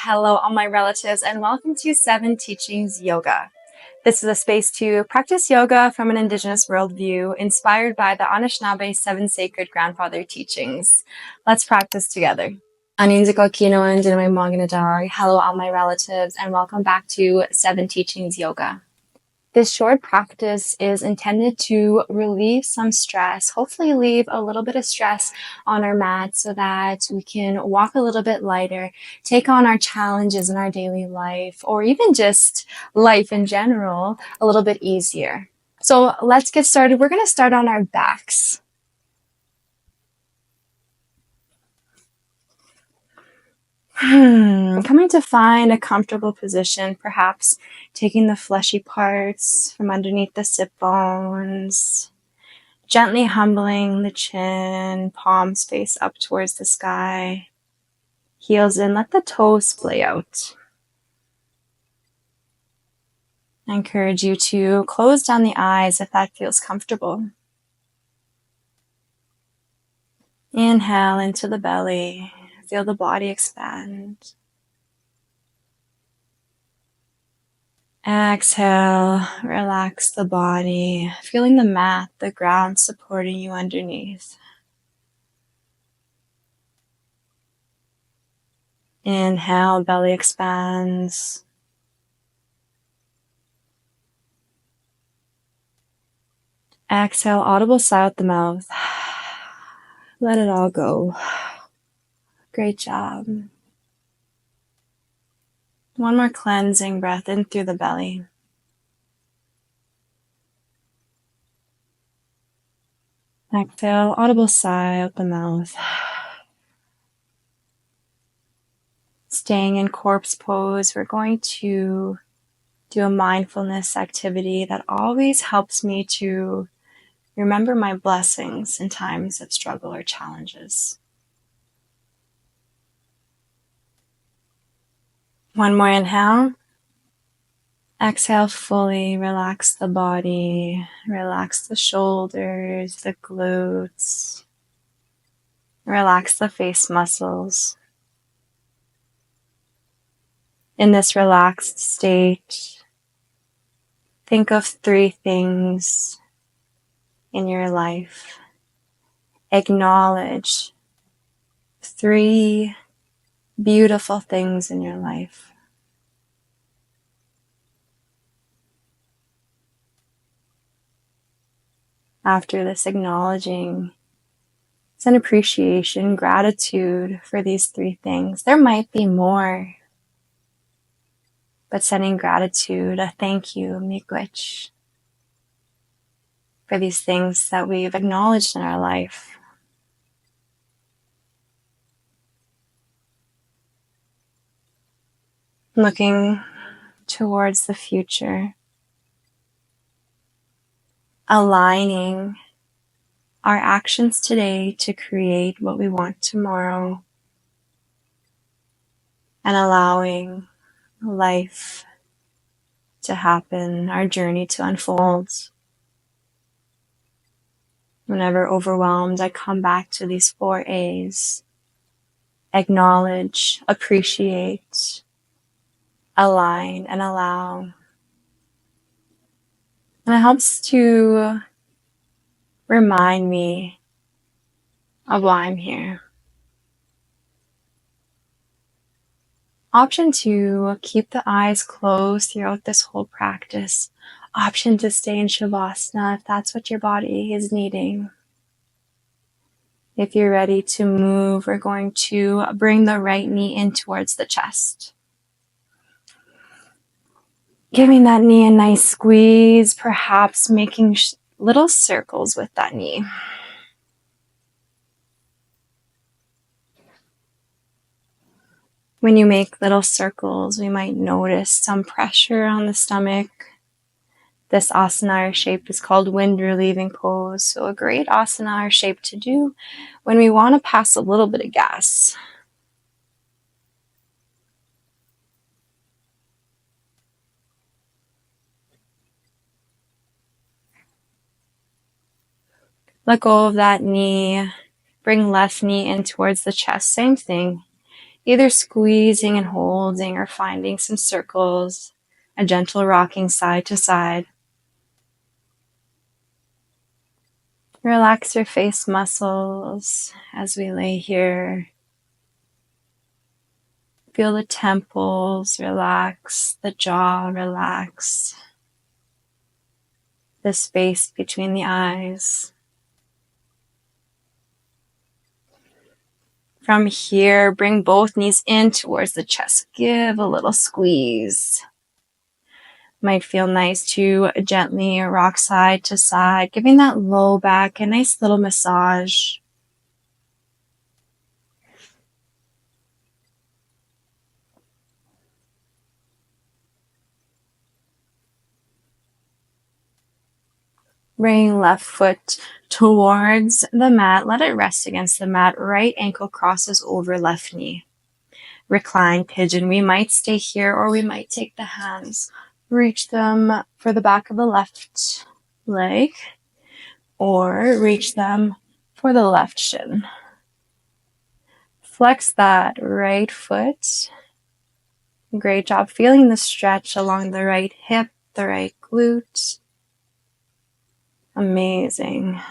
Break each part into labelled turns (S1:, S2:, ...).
S1: Hello, all my relatives, and welcome to Seven Teachings Yoga. This is a space to practice yoga from an Indigenous worldview inspired by the Anishinaabe Seven Sacred Grandfather Teachings. Let's practice together. Hello, all my relatives, and welcome back to Seven Teachings Yoga. This short practice is intended to relieve some stress, hopefully leave a little bit of stress on our mat so that we can walk a little bit lighter, take on our challenges in our daily life, or even just life in general a little bit easier. So let's get started. We're going to start on our backs. Coming to find a comfortable position, perhaps taking the fleshy parts from underneath the sit bones, gently humbling the chin, palms face up towards the sky, heels in, let the toes splay out. I encourage you to close down the eyes if that feels comfortable. Inhale into the belly. Feel the body expand. Exhale, relax the body, feeling the mat, the ground supporting you underneath. Inhale, belly expands. Exhale, audible sigh out the mouth. Let it all go. Great job. One more cleansing breath in through the belly. Exhale, audible sigh out the mouth. Staying in corpse pose, we're going to do a mindfulness activity that always helps me to remember my blessings in times of struggle or challenges. One more inhale. Exhale, fully relax the body, relax the shoulders, the glutes, relax the face muscles. In this relaxed state, think of 3 things in your life. Acknowledge 3 beautiful things in your life. After this acknowledging, it's an appreciation, gratitude for these 3 things. There might be more, but sending gratitude, a thank you, miigwech, for these things that we've acknowledged in our life. Looking towards the future, aligning our actions today to create what we want tomorrow, and allowing life to happen, our journey to unfold. Whenever overwhelmed, I come back to these 4 A's. Acknowledge, appreciate, align, and allow. And it helps to remind me of why I'm here. Option 2, keep the eyes closed throughout this whole practice. Option to stay in Savasana if that's what your body is needing. If you're ready to move, we're going to bring the right knee in towards the chest. Giving that knee a nice squeeze, perhaps making little circles with that knee. When you make little circles, we might notice some pressure on the stomach. This asana or shape is called wind relieving pose. So a great asana or shape to do when we want to pass a little bit of gas. Let go of that knee. Bring left knee in towards the chest. Same thing. either squeezing and holding or finding some circles, a gentle rocking side to side. Relax your face muscles as we lay here. Feel the temples relax, the jaw relax, the space between the eyes. From here, bring both knees in towards the chest. Give a little squeeze. Might feel nice to gently rock side to side, giving that low back a nice little massage. Bring left foot towards the mat. Let it rest against the mat. Right ankle crosses over left knee. Recline pigeon. We might stay here or we might take the hands, reach them for the back of the left leg, or reach them for the left shin. Flex that right foot. Great job feeling the stretch along the right hip, the right glute. Amazing.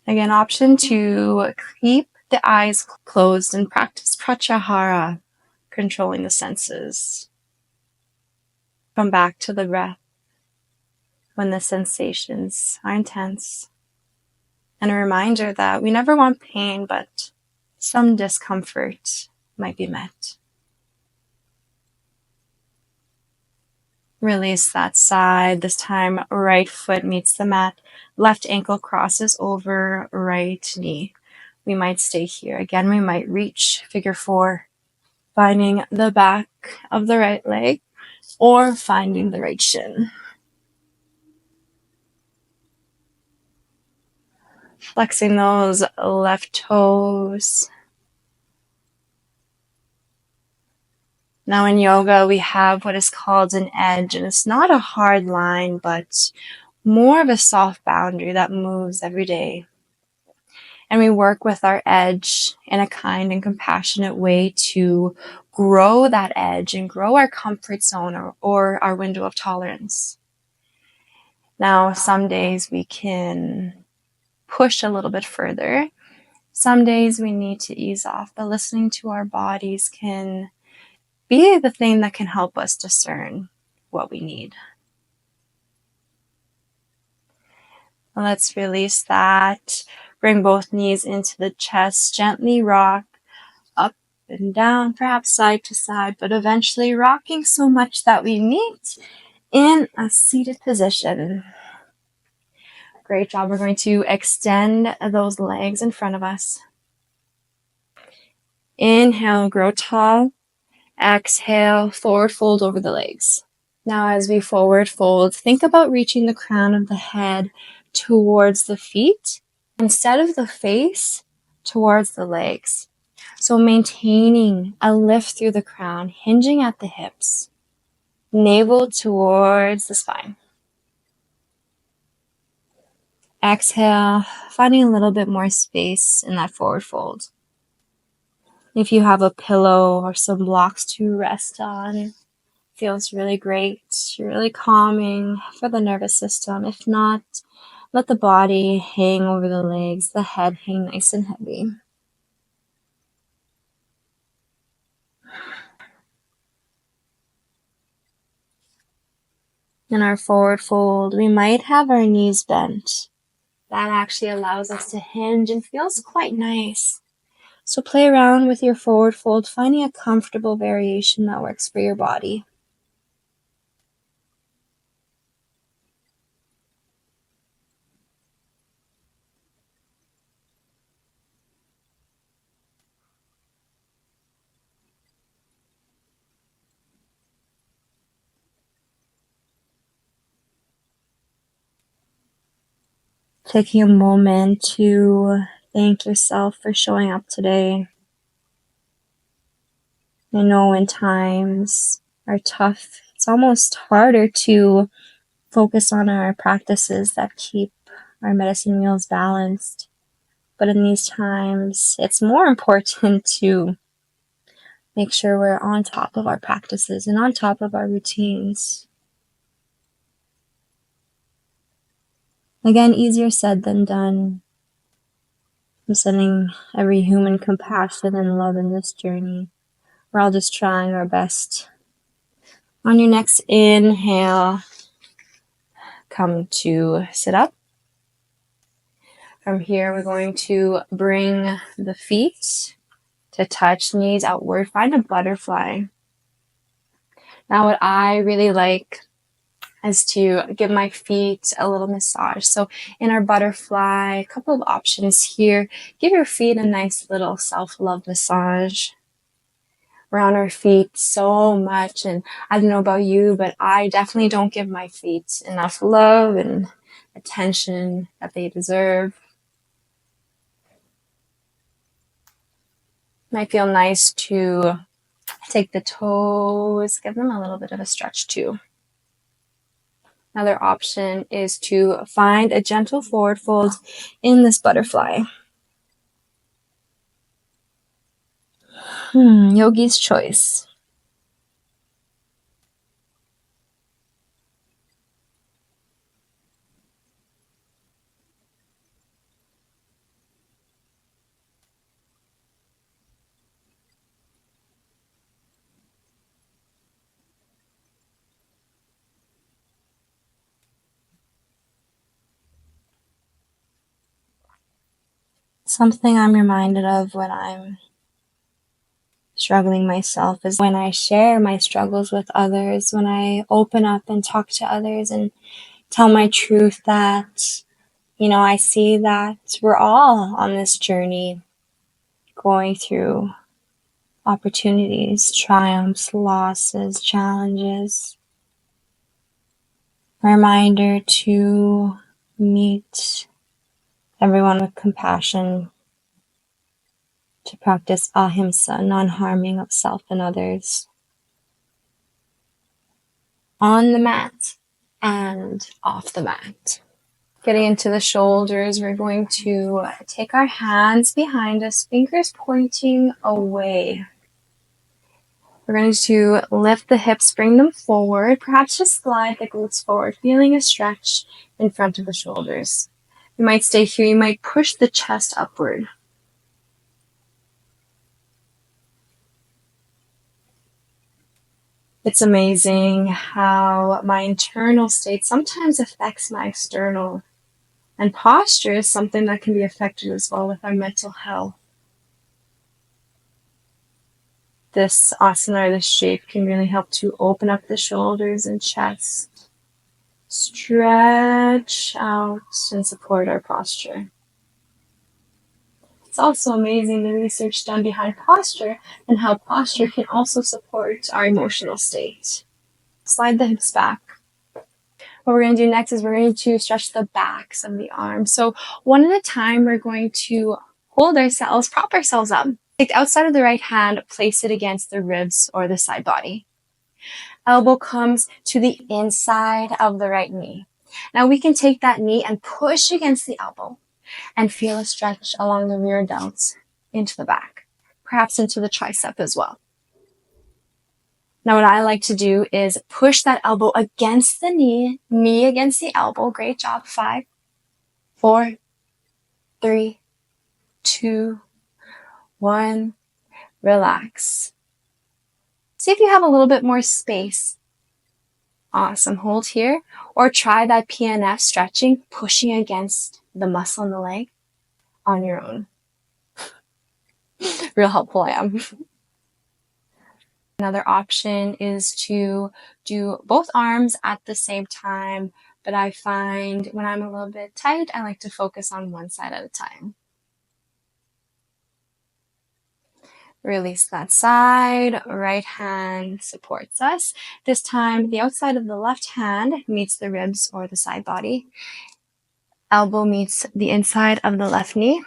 S1: Again, option to keep the eyes closed and practice pratyahara, controlling the senses. Come back to the breath when the sensations are intense. And a reminder that we never want pain, but some discomfort might be met. Release that side. This time, right foot meets the mat. Left ankle crosses over right knee. We might stay here. Again, we might reach figure 4, finding the back of the right leg or finding the right shin. Flexing those left toes. Now in yoga, we have what is called an edge, and it's not a hard line, but more of a soft boundary that moves every day. And we work with our edge in a kind and compassionate way to grow that edge and grow our comfort zone or our window of tolerance. Now, some days we can push a little bit further. Some days we need to ease off, but listening to our bodies can be the thing that can help us discern what we need. Let's release that. Bring both knees into the chest. Gently rock up and down, perhaps side to side, but eventually rocking so much that we meet in a seated position. Great job. We're going to extend those legs in front of us. Inhale, grow tall. Exhale, forward fold over the legs. Now as we forward fold, think about reaching the crown of the head towards the feet instead of the face towards the legs. So maintaining a lift through the crown, hinging at the hips, navel towards the spine. Exhale, finding a little bit more space in that forward fold. If you have a pillow or some blocks to rest on, feels really great, really calming for the nervous system. If not, let the body hang over the legs, the head hang nice and heavy. In our forward fold, we might have our knees bent. That actually allows us to hinge and feels quite nice. So play around with your forward fold, finding a comfortable variation that works for your body. Taking a moment to thank yourself for showing up today. I know when times are tough, it's almost harder to focus on our practices that keep our medicine wheels balanced. But in these times, it's more important to make sure we're on top of our practices and on top of our routines. Again, easier said than done. I'm sending every human compassion and love in this journey. We're all just trying our best. On your next inhale, come to sit up. From here, we're going to bring the feet to touch, knees outward. Find a butterfly. Now, what I really like is to give my feet a little massage. So in our butterfly, a couple of options here. Give your feet a nice little self-love massage. We're on our feet so much, and I don't know about you, but I definitely don't give my feet enough love and attention that they deserve. Might feel nice to take the toes, give them a little bit of a stretch too. Another option is to find a gentle forward fold in this butterfly. Yogi's choice. Something I'm reminded of when I'm struggling myself is when I share my struggles with others, when I open up and talk to others and tell my truth that, I see that we're all on this journey going through opportunities, triumphs, losses, challenges. A reminder to meet everyone with compassion, to practice ahimsa, non-harming of self and others, on the mat and off the mat. Getting into the shoulders, we're going to take our hands behind us, fingers pointing away. We're going to lift the hips, bring them forward, perhaps just slide the glutes forward, feeling a stretch in front of the shoulders. You might stay here, you might push the chest upward. It's amazing how my internal state sometimes affects my external. And posture is something that can be affected as well with our mental health. This asana, or this shape, can really help to open up the shoulders and chest, stretch out and support our posture. It's also amazing the research done behind posture and how posture can also support our emotional state. Slide the hips back. What we're going to do next is we're going to stretch the backs of the arms. So one at a time, we're going to hold ourselves, prop ourselves up. Take the outside of the right hand, place it against the ribs or the side body. Elbow comes to the inside of the right knee. Now we can take that knee and push against the elbow and feel a stretch along the rear delts into the back, perhaps into the tricep as well. Now what I like to do is push that elbow against the knee against the elbow. Great job. 5, 4, 3, 2, 1. Relax. See if you have a little bit more space. Awesome. Hold here. Or try that PNF stretching, pushing against the muscle in the leg on your own. Real helpful I am. Another option is to do both arms at the same time, but I find when I'm a little bit tight, I like to focus on one side at a time. Release that side, right hand supports us. This time, the outside of the left hand meets the ribs or the side body. Elbow meets the inside of the left knee.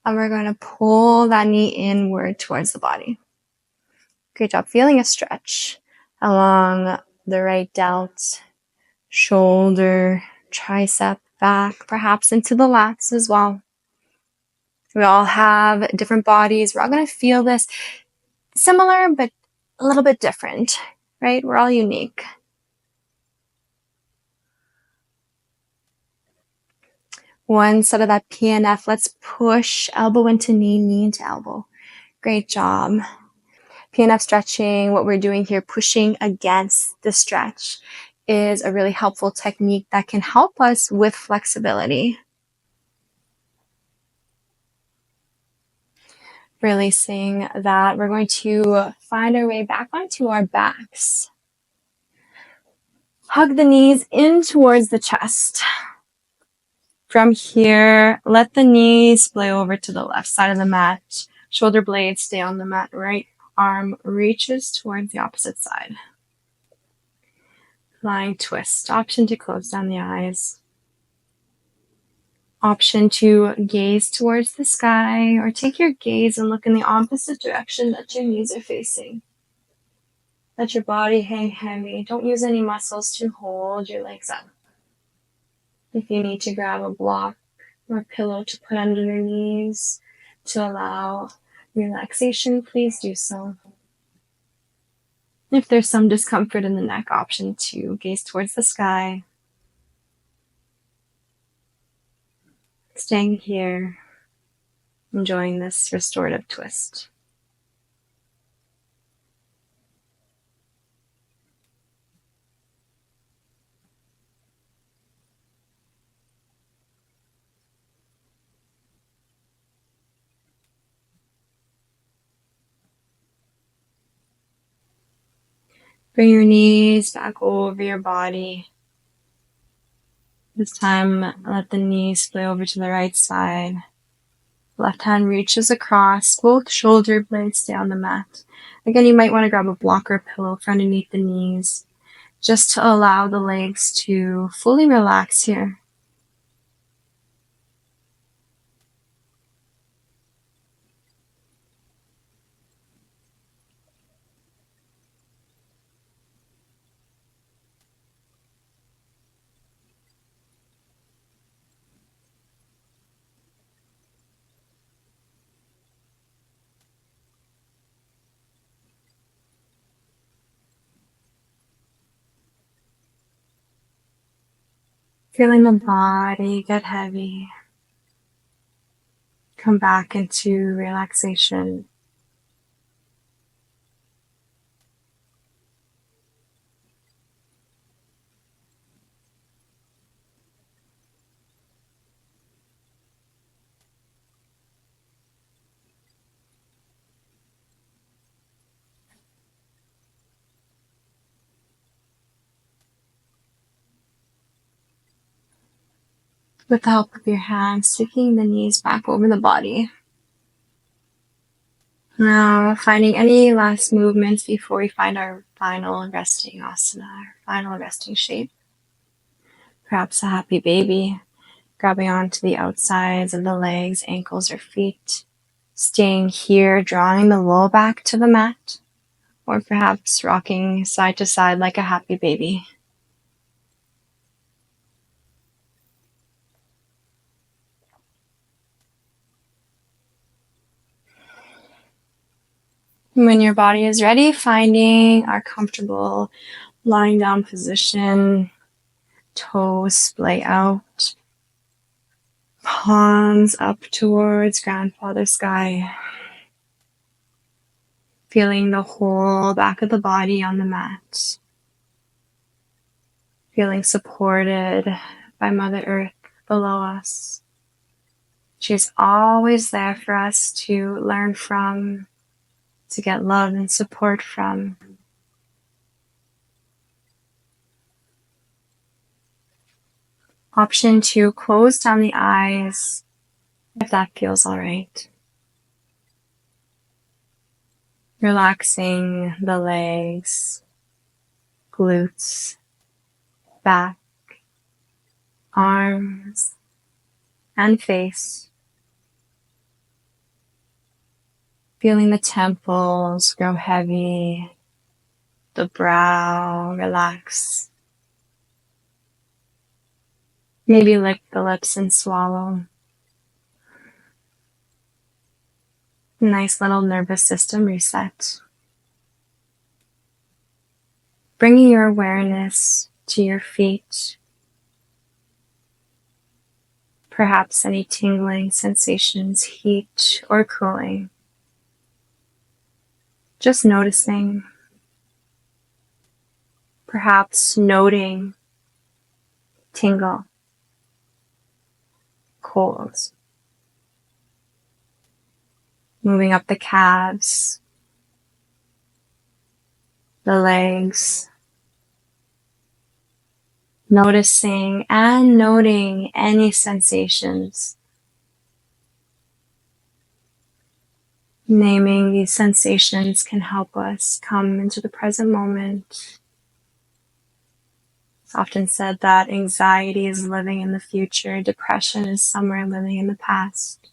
S1: And we're going to pull that knee inward towards the body. Great job. Feeling a stretch along the right delt, shoulder, tricep, back, perhaps into the lats as well. We all have different bodies. We're all going to feel this similar, but a little bit different, right? We're all unique. One set of that PNF. Let's push elbow into knee, knee into elbow. Great job. PNF stretching, what we're doing here, pushing against the stretch, is a really helpful technique that can help us with flexibility. Releasing that, we're going to find our way back onto our backs. Hug the knees in towards the chest. From here, let the knees splay over to the left side of the mat. Shoulder blades stay on the mat. Right arm reaches towards the opposite side. Lying twist. Option to close down the eyes. Option to gaze towards the sky, or take your gaze and look in the opposite direction that your knees are facing. Let your body hang heavy. Don't use any muscles to hold your legs up. If you need to grab a block or pillow to put under your knees to allow relaxation, please do so. If there's some discomfort in the neck, option to gaze towards the sky. Staying here, enjoying this restorative twist. Bring your knees back over your body. This time, let the knees splay over to the right side. Left hand reaches across. Both shoulder blades stay on the mat. Again, you might want to grab a block or pillow for underneath the knees, just to allow the legs to fully relax here. Feeling the body get heavy. Come back into relaxation. With the help of your hands, taking the knees back over the body. Now, finding any last movements before we find our final resting asana, our final resting shape. Perhaps a happy baby, grabbing onto the outsides of the legs, ankles, or feet. Staying here, drawing the low back to the mat, or perhaps rocking side to side like a happy baby. When your body is ready, finding our comfortable lying down position, toes splay out, palms up towards grandfather sky. Feeling the whole back of the body on the mat. Feeling supported by Mother Earth below us. She's always there for us to learn from, to get love and support from. Option to close down the eyes if that feels all right. Relaxing the legs, glutes, back, arms, and face. Feeling the temples grow heavy, the brow relax. Maybe lick the lips and swallow. Nice little nervous system reset. Bringing your awareness to your feet. Perhaps any tingling sensations, heat or cooling. Just noticing. Perhaps noting tingle, cold. Moving up the calves, the legs. Noticing and noting any sensations. Naming these sensations can help us come into the present moment. It's often said that anxiety is living in the future, depression is somewhere living in the past.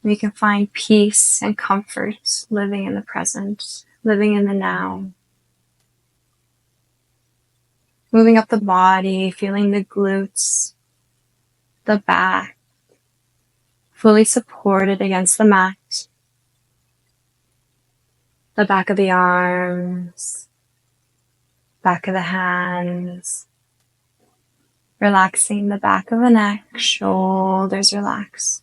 S1: We can find peace and comfort living in the present, living in the now. Moving up the body, feeling the glutes, the back, fully supported against the mat. The back of the arms, back of the hands, relaxing the back of the neck, shoulders relax.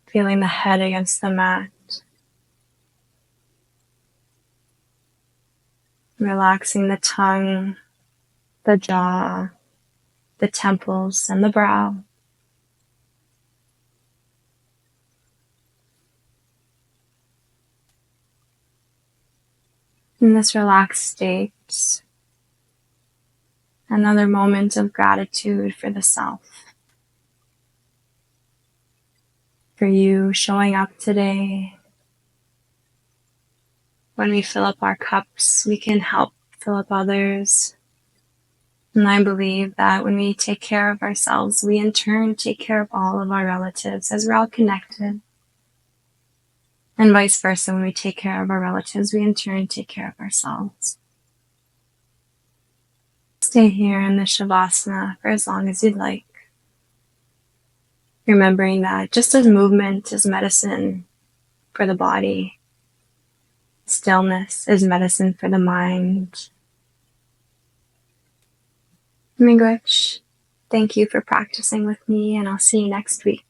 S1: Feeling the head against the mat. Relaxing the tongue, the jaw, the temples, and the brow. In this relaxed state, another moment of gratitude for the self. For you showing up today. When we fill up our cups, we can help fill up others. And I believe that when we take care of ourselves, we in turn take care of all of our relatives, as we're all connected. And vice versa, when we take care of our relatives, we in turn take care of ourselves. Stay here in the Savasana for as long as you'd like. Remembering that just as movement is medicine for the body, stillness is medicine for the mind. Miigwech, thank you for practicing with me, and I'll see you next week.